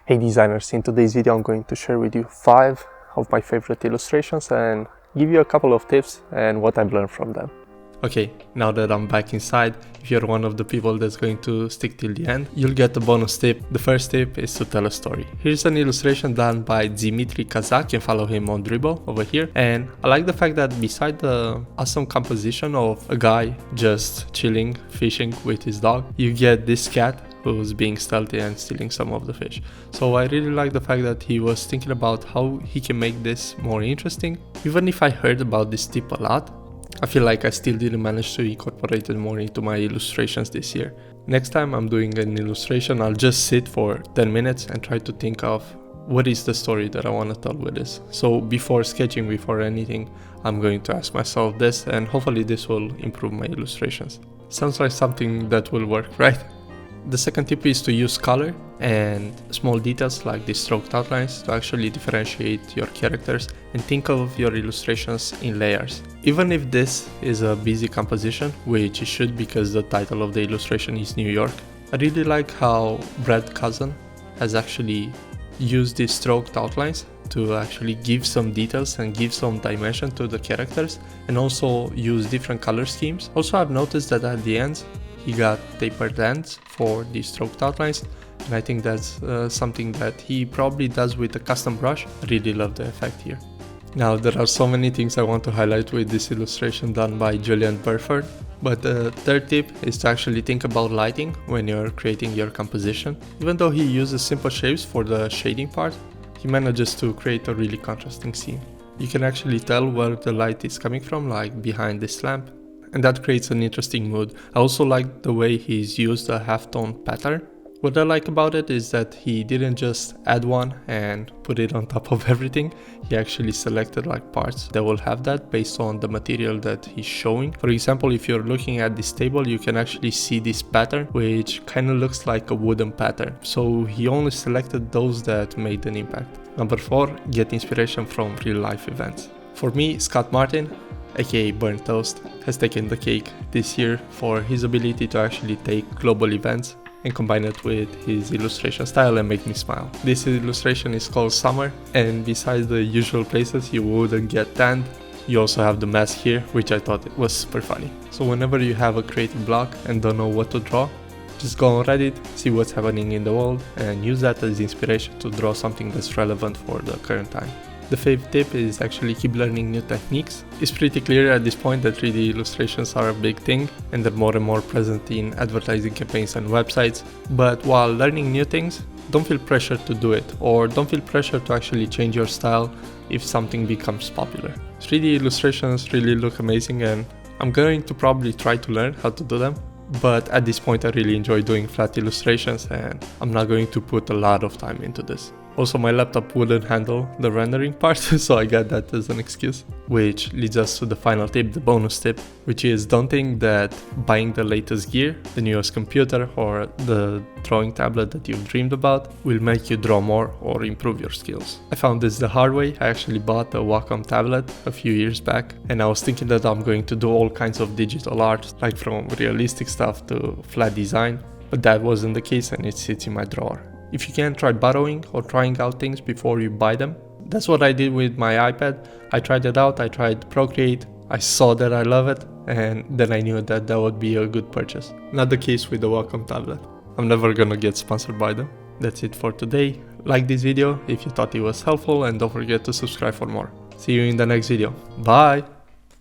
Hey designers, in today's video I'm going to share with you 5 of my favorite illustrations and give you a couple of tips and what I've learned from them. Okay, now that I'm back inside, if you're one of the people that's going to stick till the end, you'll get a bonus tip. The first tip is to tell a story. Here's an illustration done by Dmitry Kazak. You can follow him on Dribbble over here. And I like the fact that beside the awesome composition of a guy just chilling, fishing with his dog, you get this cat who's being stealthy and stealing some of the fish. So I really like the fact that he was thinking about how he can make this more interesting. Even if I heard about this tip a lot, I feel like I still didn't manage to incorporate it more into my illustrations this year. Next time I'm doing an illustration, I'll just sit for 10 minutes and try to think of what is the story that I want to tell with this. So before sketching, before anything, I'm going to ask myself this, and hopefully this will improve my illustrations. Sounds like something that will work, right? The second tip is to use color and small details like the stroked outlines to actually differentiate your characters and think of your illustrations in layers. Even if this is a busy composition, which it should because the title of the illustration is New York, I really like how Brad Cousin has actually used these stroked outlines to actually give some details and give some dimension to the characters, and also use different color schemes. Also, I've noticed that at the ends he got tapered ends for the stroked outlines, and I think that's something that he probably does with a custom brush. I really love the effect here. Now, there are so many things I want to highlight with this illustration done by Julian Burford, but the third tip is to actually think about lighting when you're creating your composition. Even though he uses simple shapes for the shading part, he manages to create a really contrasting scene. You can actually tell where the light is coming from, like behind this lamp, and that creates an interesting mood. I also like the way he's used a halftone pattern. What I like about it is that he didn't just add one and put it on top of everything. He actually selected like parts that will have that based on the material that he's showing. For example, if you're looking at this table, you can actually see this pattern, which kind of looks like a wooden pattern. So he only selected those that made an impact. Number 4, get inspiration from real life events. For me, Scott Martin, aka Burnt Toast, has taken the cake this year for his ability to actually take global events and combine it with his illustration style and make me smile. This illustration is called Summer, and besides the usual places you wouldn't get tanned, you also have the mask here, which I thought was super funny. So whenever you have a creative block and don't know what to draw, just go on Reddit, see what's happening in the world, and use that as inspiration to draw something that's relevant for the current time. The fifth tip is actually keep learning new techniques. It's pretty clear at this point that 3D illustrations are a big thing and they're more and more present in advertising campaigns and websites. But while learning new things, don't feel pressure to do it, or don't feel pressure to actually change your style if something becomes popular. 3D illustrations really look amazing, and I'm going to probably try to learn how to do them. But at this point I really enjoy doing flat illustrations and I'm not going to put a lot of time into this. Also, my laptop wouldn't handle the rendering part, so I got that as an excuse. Which leads us to the final tip, the bonus tip, which is don't think that buying the latest gear, the newest computer or the drawing tablet that you've dreamed about will make you draw more or improve your skills. I found this the hard way. I actually bought a Wacom tablet a few years back, and I was thinking that I'm going to do all kinds of digital art, like from realistic stuff to flat design, but that wasn't the case and it sits in my drawer. If you can, try borrowing or trying out things before you buy them. That's what I did with my iPad. I tried it out, I tried Procreate, I saw that I love it, and then I knew that that would be a good purchase. Not the case with the Wacom tablet. I'm never gonna get sponsored by them. That's it for today. Like this video if you thought it was helpful, and don't forget to subscribe for more. See you in the next video. Bye!